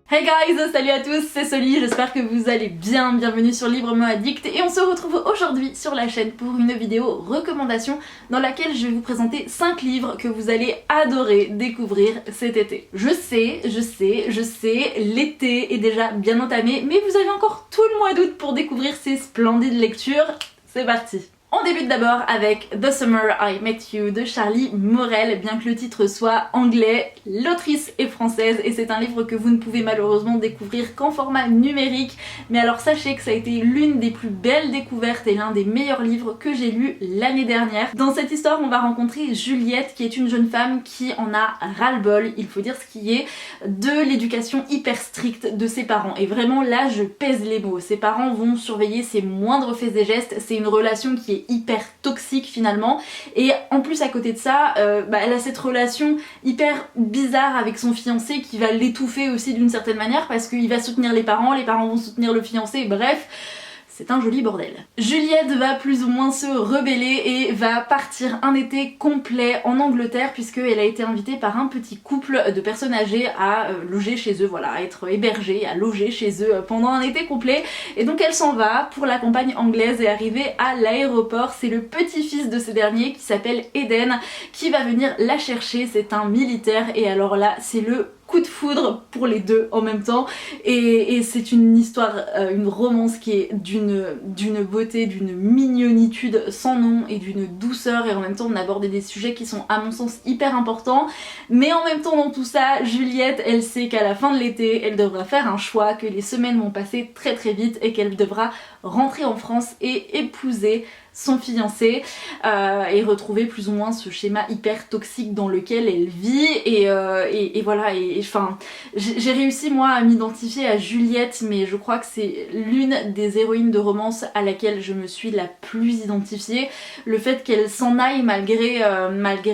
Hey guys, salut à tous, c'est Soli, j'espère que vous allez bien, bienvenue sur Librement Addict et on se retrouve aujourd'hui sur la chaîne pour une vidéo recommandation dans laquelle je vais vous présenter 5 livres que vous allez adorer découvrir cet été. Je sais, l'été est déjà bien entamé, mais vous avez encore tout le mois d'août pour découvrir ces splendides lectures, c'est parti! On débute d'abord avec The Summer I Met You de Charlie Maurel, bien que le titre soit anglais, l'autrice est française et c'est un livre que vous ne pouvez malheureusement découvrir qu'en format numérique, mais alors sachez que ça a été l'une des plus belles découvertes et l'un des meilleurs livres que j'ai lu l'année dernière. Dans cette histoire, on va rencontrer Juliette qui est une jeune femme qui en a ras-le-bol, il faut dire ce qui est, de l'éducation hyper stricte de ses parents. Et vraiment là, je pèse les mots. Ses parents vont surveiller ses moindres faits et gestes, c'est une relation qui est hyper toxique finalement, et en plus à côté de ça elle a cette relation hyper bizarre avec son fiancé qui va l'étouffer aussi d'une certaine manière parce qu'il va soutenir les parents vont soutenir le fiancé, bref c'est un joli bordel. Juliette va plus ou moins se rebeller et va partir un été complet en Angleterre puisqu'elle a été invitée par un petit couple de personnes âgées à loger chez eux, voilà, à être hébergées, à loger chez eux pendant un été complet. Et donc elle s'en va pour la campagne anglaise et arrivée à l'aéroport, c'est le petit-fils de ce dernier qui s'appelle Eden qui va venir la chercher, c'est un militaire et alors là c'est le coup de foudre pour les deux en même temps et c'est une histoire, une romance qui est d'une beauté, d'une mignonitude sans nom et d'une douceur, et en même temps on aborde des sujets qui sont à mon sens hyper importants, mais en même temps dans tout ça, Juliette elle sait qu'à la fin de l'été elle devra faire un choix, que les semaines vont passer très très vite et qu'elle devra rentrer en France et épouser son fiancé et retrouver plus ou moins ce schéma hyper toxique dans lequel elle vit et voilà, et enfin j'ai réussi moi à m'identifier à Juliette, mais je crois que c'est l'une des héroïnes de romance à laquelle je me suis la plus identifiée. Le fait qu'elle s'en aille malgré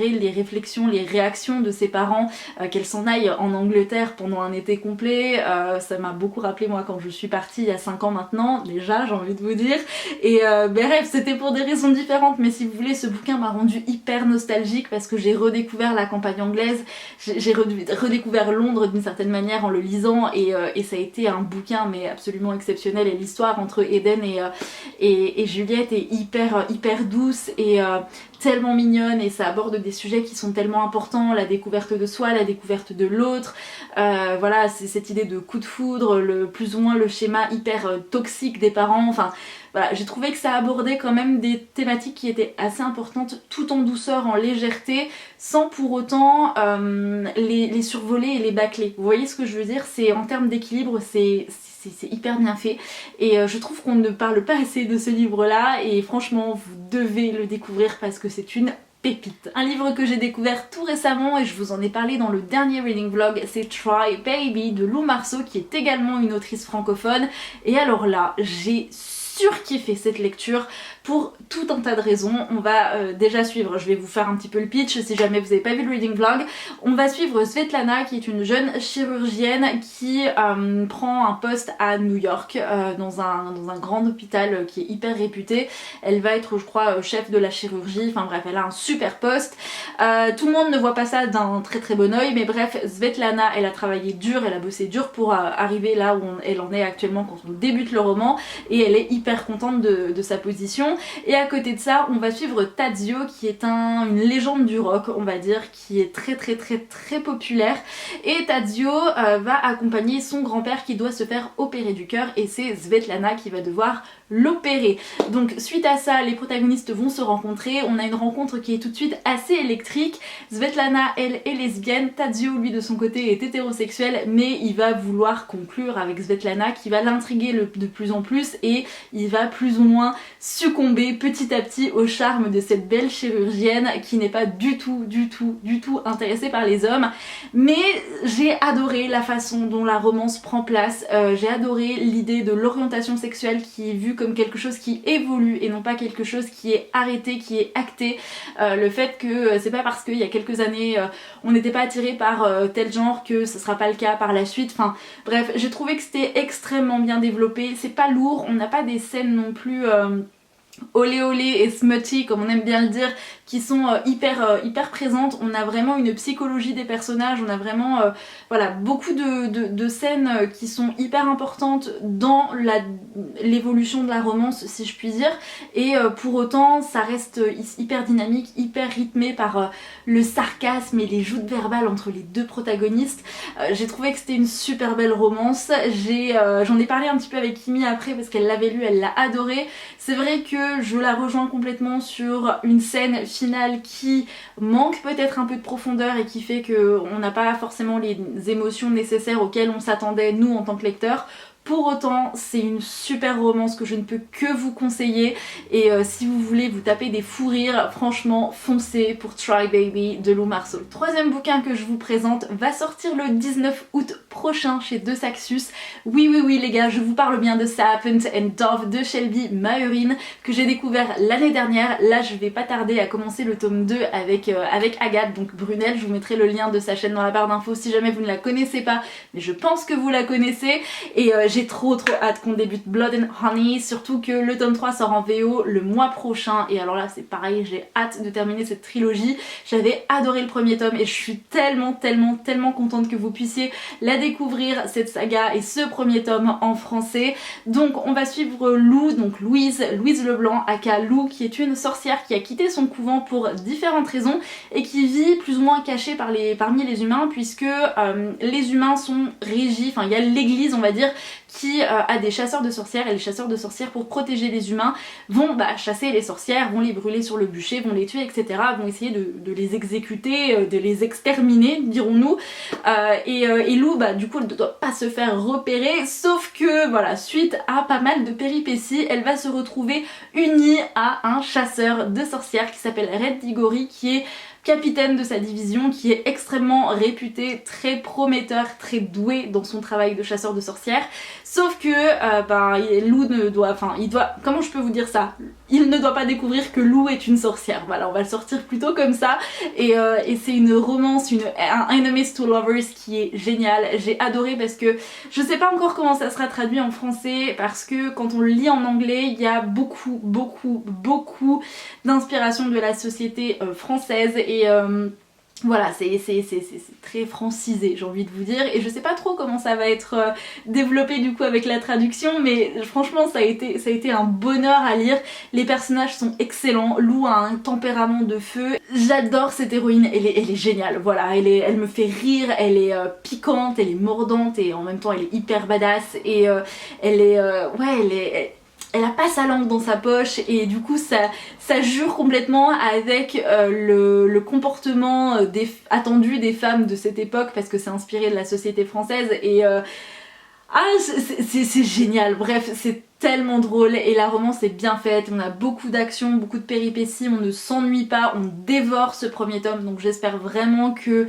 les réflexions, les réactions de ses parents, qu'elle s'en aille en Angleterre pendant un été complet, ça m'a beaucoup rappelé moi quand je suis partie il y a 5 ans maintenant déjà, j'ai envie de vous dire, et bref, c'était pour des raisons différentes, mais si vous voulez, ce bouquin m'a rendu hyper nostalgique parce que j'ai redécouvert la campagne anglaise, j'ai redécouvert Londres d'une certaine manière en le lisant, et ça a été un bouquin mais absolument exceptionnel, et l'histoire entre Eden et Juliette est hyper douce et tellement mignonne, et ça aborde des sujets qui sont tellement importants, la découverte de soi, la découverte de l'autre, voilà, c'est cette idée de coup de foudre, plus ou moins le schéma hyper toxique des parents, enfin voilà, j'ai trouvé que ça abordait quand même des thématiques qui étaient assez importantes, tout en douceur, en légèreté, sans pour autant les survoler et les bâcler. Vous voyez ce que je veux dire? C'est en termes d'équilibre, c'est hyper bien fait, et je trouve qu'on ne parle pas assez de ce livre là, et franchement vous devez le découvrir parce que c'est une pépite. Un livre que j'ai découvert tout récemment et je vous en ai parlé dans le dernier reading vlog, c'est Try Baby de Lou Marceau, qui est également une autrice francophone, et alors là j'ai surkiffé cette lecture pour tout un tas de raisons. On va déjà suivre, je vais vous faire un petit peu le pitch si jamais vous n'avez pas vu le reading vlog. On va suivre Svetlana qui est une jeune chirurgienne qui prend un poste à New York dans un grand hôpital qui est hyper réputé. Elle va être, je crois, chef de la chirurgie, enfin bref, elle a un super poste. Tout le monde ne voit pas ça d'un très très bon oeil, mais bref, Svetlana elle a travaillé dur, elle a bossé dur pour arriver là où elle en est actuellement quand on débute le roman, et elle est hyper contente de sa position. Et à côté de ça, on va suivre Tadzio qui est une légende du rock, on va dire, qui est très populaire, et Tadzio va accompagner son grand-père qui doit se faire opérer du cœur, et c'est Svetlana qui va devoir l'opérer. Donc suite à ça, les protagonistes vont se rencontrer, on a une rencontre qui est tout de suite assez électrique. Svetlana elle est lesbienne, Tadzio lui de son côté est hétérosexuel, mais il va vouloir conclure avec Svetlana qui va l'intriguer de plus en plus, et il va plus ou moins succomber petit à petit au charme de cette belle chirurgienne qui n'est pas du tout intéressée par les hommes. Mais j'ai adoré la façon dont la romance prend place, j'ai adoré l'idée de l'orientation sexuelle qui est vue comme quelque chose qui évolue et non pas quelque chose qui est arrêté, qui est acté. Le fait que c'est pas parce qu'il y a quelques années on n'était pas attiré par tel genre que ce sera pas le cas par la suite, enfin bref, j'ai trouvé que c'était extrêmement bien développé, c'est pas lourd, on n'a pas des scènes non plus olé olé et smutty comme on aime bien le dire, qui sont hyper présentes. On a vraiment une psychologie des personnages, on a vraiment voilà, beaucoup de scènes qui sont hyper importantes dans l'évolution de la romance, si je puis dire, et pour autant ça reste hyper dynamique, hyper rythmé par le sarcasme et les joutes verbales entre les deux protagonistes. J'ai trouvé que c'était une super belle romance. J'en ai parlé un petit peu avec Kimi après parce qu'elle l'avait lu, elle l'a adoré. C'est vrai que je la rejoins complètement sur une scène finale qui manque peut-être un peu de profondeur et qui fait qu'on n'a pas forcément les émotions nécessaires auxquelles on s'attendait nous en tant que lecteurs. Pour autant, c'est une super romance que je ne peux que vous conseiller et si vous voulez vous taper des fous rires, franchement foncez pour Try Baby de Lou Marceau. Le troisième bouquin que je vous présente va sortir le 19 août prochain chez De Saxus. Oui les gars, je vous parle bien de Serpent and Dove de Shelby Mahurin que j'ai découvert l'année dernière. Là je vais pas tarder à commencer le tome 2 avec Agathe, donc Brunel. Je vous mettrai le lien de sa chaîne dans la barre d'infos si jamais vous ne la connaissez pas, mais je pense que vous la connaissez et j'ai trop hâte qu'on débute Blood and Honey, surtout que le tome 3 sort en VO le mois prochain et alors là c'est pareil, j'ai hâte de terminer cette trilogie. J'avais adoré le premier tome et je suis tellement contente que vous puissiez la découvrir, cette saga et ce premier tome en français. Donc on va suivre Lou, donc Louise Leblanc aka Lou, qui est une sorcière qui a quitté son couvent pour différentes raisons et qui vit plus ou moins cachée parmi les humains, puisque les humains sont régis, enfin il y a l'église on va dire qui a des chasseurs de sorcières et les chasseurs de sorcières pour protéger les humains vont chasser les sorcières, vont les brûler sur le bûcher, vont les tuer etc, vont essayer de les exécuter, de les exterminer dirons-nous et Lou du coup elle ne doit pas se faire repérer, sauf que voilà, suite à pas mal de péripéties elle va se retrouver unie à un chasseur de sorcières qui s'appelle Red Diggory, qui est capitaine de sa division, qui est extrêmement réputé, très prometteur, très doué dans son travail de chasseur de sorcières. Sauf que Lou ne doit, comment je peux vous dire ça? Il ne doit pas découvrir que Lou est une sorcière. Voilà, on va le sortir plutôt comme ça. Et c'est une romance, un enemies to lovers qui est génial. J'ai adoré parce que je sais pas encore comment ça sera traduit en français, parce que quand on le lit en anglais, il y a beaucoup d'inspiration de la société française et voilà, c'est très francisé, j'ai envie de vous dire, et je sais pas trop comment ça va être développé du coup avec la traduction, mais franchement ça a été un bonheur à lire. Les personnages sont excellents, Lou a un tempérament de feu, j'adore cette héroïne, elle est géniale, voilà, elle me fait rire, elle est piquante, elle est mordante et en même temps elle est hyper badass et elle a pas sa langue dans sa poche et du coup ça jure complètement avec le comportement attendu des femmes de cette époque, parce que c'est inspiré de la société française et c'est génial. Bref, c'est tellement drôle et la romance est bien faite, on a beaucoup d'action, beaucoup de péripéties, on ne s'ennuie pas, on dévore ce premier tome, donc j'espère vraiment que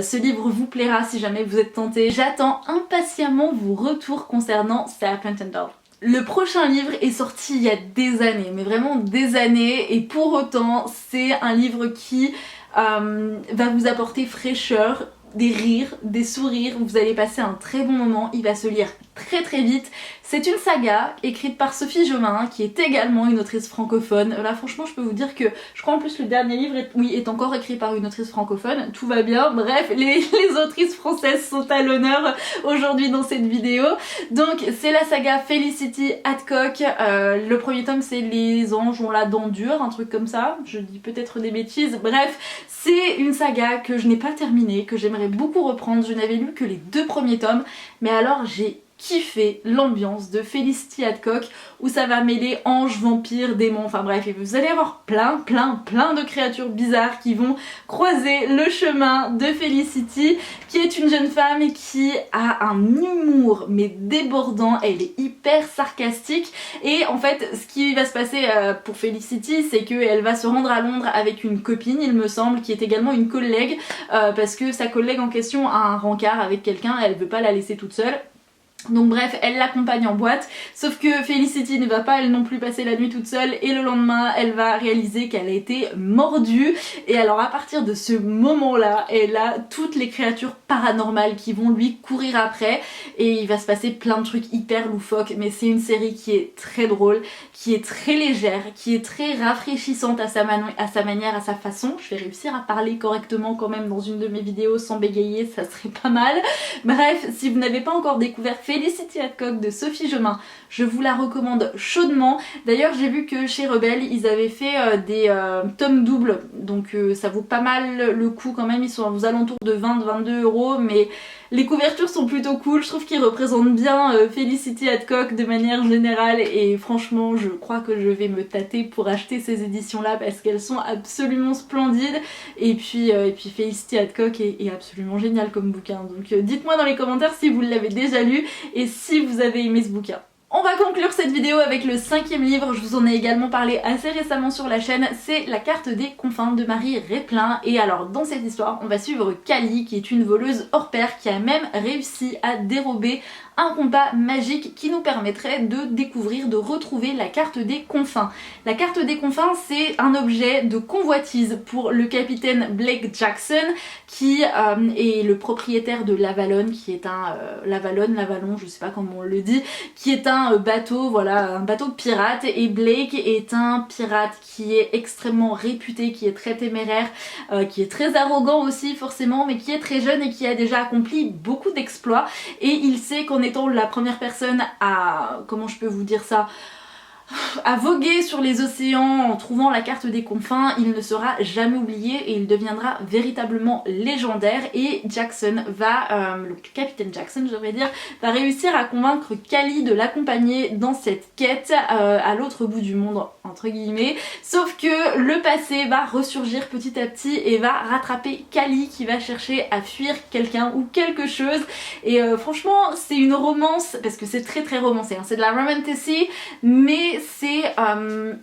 ce livre vous plaira si jamais vous êtes tenté. J'attends impatiemment vos retours concernant Serpent and Dove. Le prochain livre est sorti il y a des années, mais vraiment des années, et pour autant c'est un livre qui va vous apporter fraîcheur, des rires, des sourires, vous allez passer un très bon moment, il va se lire très vite. C'est une saga écrite par Sophie Jomain, qui est également une autrice francophone. Là franchement je peux vous dire que je crois en plus le dernier livre est encore écrit par une autrice francophone, tout va bien. Bref, les autrices françaises sont à l'honneur aujourd'hui dans cette vidéo. Donc c'est la saga Felicity Hadcock, le premier tome c'est Les anges ont la dent dure, un truc comme ça, je dis peut-être des bêtises. Bref, c'est une saga que je n'ai pas terminée, que j'aimerais beaucoup reprendre. Je n'avais lu que les 2 premiers tomes, mais alors j'ai kiffé l'ambiance de Felicity Hadcock où ça va mêler anges, vampires, démons, enfin bref, et vous allez avoir plein de créatures bizarres qui vont croiser le chemin de Felicity, qui est une jeune femme qui a un humour mais débordant, elle est hyper sarcastique et en fait ce qui va se passer pour Felicity c'est qu'elle va se rendre à Londres avec une copine il me semble, qui est également une collègue parce que sa collègue en question a un rencard avec quelqu'un, elle veut pas la laisser toute seule. Donc bref, elle l'accompagne en boîte, sauf que Felicity ne va pas elle non plus passer la nuit toute seule et le lendemain elle va réaliser qu'elle a été mordue. Et alors à partir de ce moment là, elle a toutes les créatures paranormales qui vont lui courir après et il va se passer plein de trucs hyper loufoques. Mais c'est une série qui est très drôle, qui est très légère, qui est très rafraîchissante à sa manière, à sa façon. Je vais réussir à parler correctement quand même dans une de mes vidéos sans bégayer, ça serait pas mal. Bref, si vous n'avez pas encore découvert Felicity Hadcock de Sophie Jomain, je vous la recommande chaudement. D'ailleurs j'ai vu que chez Rebelle ils avaient fait des tomes doubles, donc ça vaut pas mal le coup quand même, ils sont aux alentours de 20-22 €, mais les couvertures sont plutôt cool, je trouve qu'ils représentent bien Felicity Hadcock de manière générale et franchement je crois que je vais me tâter pour acheter ces éditions là parce qu'elles sont absolument splendides et puis Felicity Hadcock est absolument génial comme bouquin, donc dites-moi dans les commentaires si vous l'avez déjà lu et si vous avez aimé ce bouquin. On va conclure cette vidéo avec le 5e livre, je vous en ai également parlé assez récemment sur la chaîne, c'est La carte des confins de Marie Réplin. Et alors dans cette histoire, on va suivre Cali qui est une voleuse hors pair qui a même réussi à dérober un compas magique qui nous permettrait de découvrir, de retrouver la carte des confins. La carte des confins, c'est un objet de convoitise pour le capitaine Blake Jackson qui est le propriétaire de l'Avalon, qui est un l'Avalon, je sais pas comment on le dit, qui est un bateau, voilà, un bateau pirate, et Blake est un pirate qui est extrêmement réputé, qui est très téméraire, qui est très arrogant aussi forcément, mais qui est très jeune et qui a déjà accompli beaucoup d'exploits, et il sait qu'en étant la première personne à, comment je peux vous dire ça, à voguer sur les océans en trouvant la carte des confins, il ne sera jamais oublié et il deviendra véritablement légendaire. Et Jackson va, le capitaine Jackson je devrais dire, va réussir à convaincre Cali de l'accompagner dans cette quête à l'autre bout du monde entre guillemets. Sauf que le passé va ressurgir petit à petit et va rattraper Cali qui va chercher à fuir quelqu'un ou quelque chose. Et franchement c'est une romance, parce que c'est très romancé, hein. C'est de la romantasy mais c'est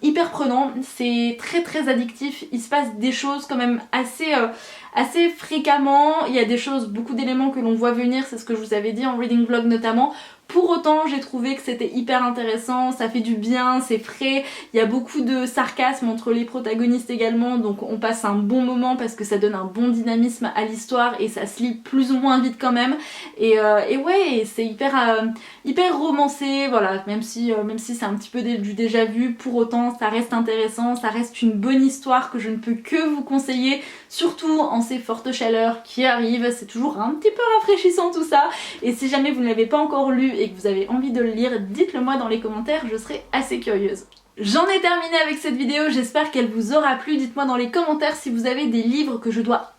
hyper prenant, c'est très addictif, il se passe des choses quand même assez fréquemment, il y a des choses, beaucoup d'éléments que l'on voit venir, c'est ce que je vous avais dit en reading vlog notamment. Pour autant j'ai trouvé que c'était hyper intéressant, ça fait du bien, c'est frais, il y a beaucoup de sarcasme entre les protagonistes également, donc on passe un bon moment parce que ça donne un bon dynamisme à l'histoire et ça se lit plus ou moins vite quand même. Et ouais, c'est hyper romancé, voilà, même si c'est un petit peu du déjà vu, pour autant ça reste intéressant, ça reste une bonne histoire que je ne peux que vous conseiller, surtout en ces fortes chaleurs qui arrivent, c'est toujours un petit peu rafraîchissant tout ça. Et si jamais vous ne l'avez pas encore lu et que vous avez envie de le lire, dites-le moi dans les commentaires, je serai assez curieuse. J'en ai terminé avec cette vidéo, j'espère qu'elle vous aura plu. Dites-moi dans les commentaires si vous avez des livres que je dois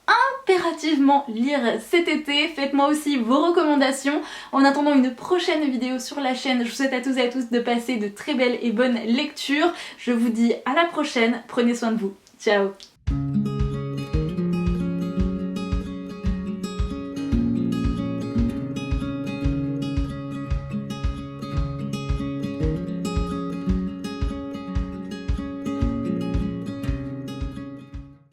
impérativement lire cet été. Faites-moi aussi vos recommandations. En attendant une prochaine vidéo sur la chaîne, je vous souhaite à tous et à tous de passer de très belles et bonnes lectures. Je vous dis à la prochaine, prenez soin de vous. Ciao!